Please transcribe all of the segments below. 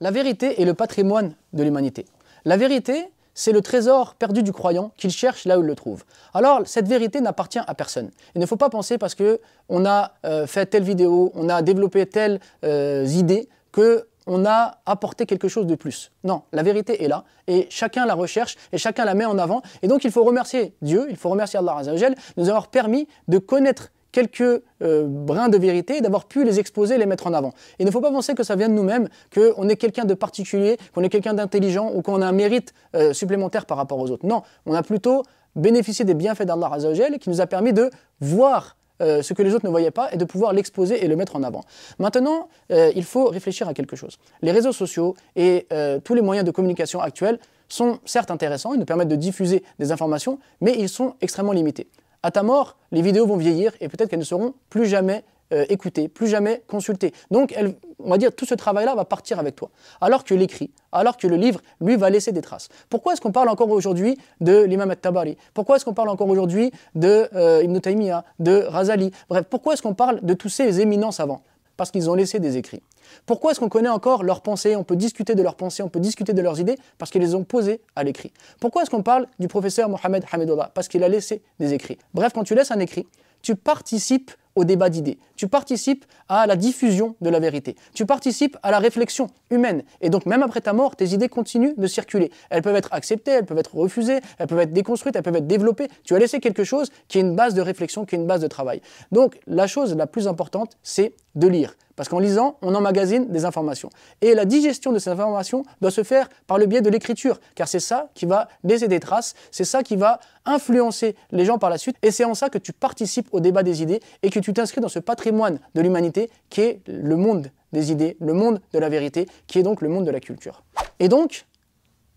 La vérité est le patrimoine de l'humanité. La vérité, c'est le trésor perdu du croyant qu'il cherche là où il le trouve. Alors, cette vérité n'appartient à personne. Il ne faut pas penser parce qu'on a fait telle vidéo, on a développé telle idée, qu'on a apporté quelque chose de plus. Non, la vérité est là et chacun la recherche et chacun la met en avant. Et donc, il faut remercier Dieu, il faut remercier Allah Azza wa Jal de nous avoir permis de connaître quelques brins de vérité, d'avoir pu les exposer, les mettre en avant. Il ne faut pas penser que ça vient de nous-mêmes, qu'on est quelqu'un de particulier, qu'on est quelqu'un d'intelligent ou qu'on a un mérite supplémentaire par rapport aux autres. Non, on a plutôt bénéficié des bienfaits d'Allah Azza wa Jal qui nous a permis de voir ce que les autres ne voyaient pas et de pouvoir l'exposer et le mettre en avant. Maintenant, il faut réfléchir à quelque chose. Les réseaux sociaux et tous les moyens de communication actuels sont certes intéressants, ils nous permettent de diffuser des informations, mais ils sont extrêmement limités. À ta mort, les vidéos vont vieillir et peut-être qu'elles ne seront plus jamais écoutées, plus jamais consultées. Donc, on va dire, tout ce travail-là va partir avec toi. Alors que l'écrit, alors que le livre, lui, va laisser des traces. Pourquoi est-ce qu'on parle encore aujourd'hui de l'imam al-Tabari? Pourquoi est-ce qu'on parle encore aujourd'hui de Ibn Taymiyyah, de Razali? Bref, pourquoi est-ce qu'on parle de tous ces éminents savants? Parce qu'ils ont laissé des écrits. Pourquoi est-ce qu'on connaît encore leurs pensées? On peut discuter de leurs pensées, on peut discuter de leurs idées, parce qu'ils les ont posées à l'écrit. Pourquoi est-ce qu'on parle du professeur Mohamed Hamidullah? Parce qu'il a laissé des écrits. Bref, quand tu laisses un écrit, tu participes au débat d'idées, tu participes à la diffusion de la vérité, tu participes à la réflexion humaine. Et donc même après ta mort, tes idées continuent de circuler. Elles peuvent être acceptées, elles peuvent être refusées, elles peuvent être déconstruites, elles peuvent être développées. Tu as laissé quelque chose qui est une base de réflexion, qui est une base de travail. Donc la chose la plus importante, c'est de lire. Parce qu'en lisant, on emmagasine des informations. Et la digestion de ces informations doit se faire par le biais de l'écriture, car c'est ça qui va laisser des traces, c'est ça qui va influencer les gens par la suite, et c'est en ça que tu participes au débat des idées et que tu t'inscris dans ce patrimoine de l'humanité qui est le monde des idées, le monde de la vérité, qui est donc le monde de la culture. Et donc,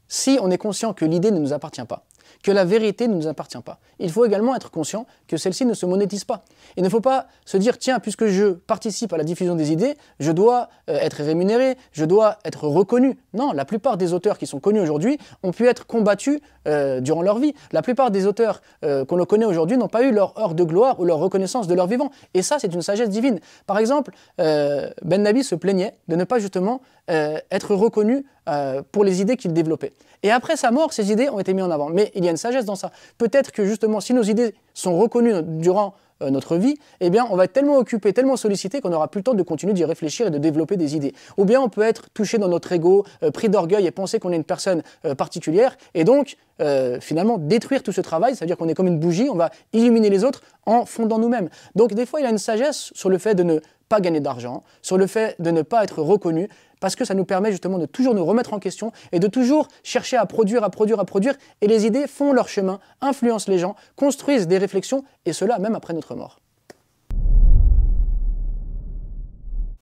si on est conscient que l'idée ne nous appartient pas, que la vérité ne nous appartient pas, il faut également être conscient que celle-ci ne se monétise pas. Il ne faut pas se dire, tiens, puisque je participe à la diffusion des idées, je dois être rémunéré, je dois être reconnu. Non, la plupart des auteurs qui sont connus aujourd'hui ont pu être combattus durant leur vie. La plupart des auteurs qu'on connaît aujourd'hui n'ont pas eu leur heure de gloire ou leur reconnaissance de leur vivant. Et ça, c'est une sagesse divine. Par exemple, Ben Nabi se plaignait de ne pas justement être reconnu pour les idées qu'il développait. Et après sa mort, ces idées ont été mises en avant. Mais il y a une sagesse dans ça. Peut-être que justement, si nos idées sont reconnues durant notre vie, eh bien, on va être tellement occupé, tellement sollicité qu'on n'aura plus le temps de continuer d'y réfléchir et de développer des idées. Ou bien on peut être touché dans notre ego, pris d'orgueil et penser qu'on est une personne particulière, et donc finalement détruire tout ce travail, c'est-à-dire qu'on est comme une bougie, on va illuminer les autres en fondant nous-mêmes. Donc des fois, il y a une sagesse sur le fait de ne pas gagner d'argent, sur le fait de ne pas être reconnu, parce que ça nous permet justement de toujours nous remettre en question et de toujours chercher à produire, et les idées font leur chemin, influencent les gens, construisent des réflexions, et cela même après notre mort.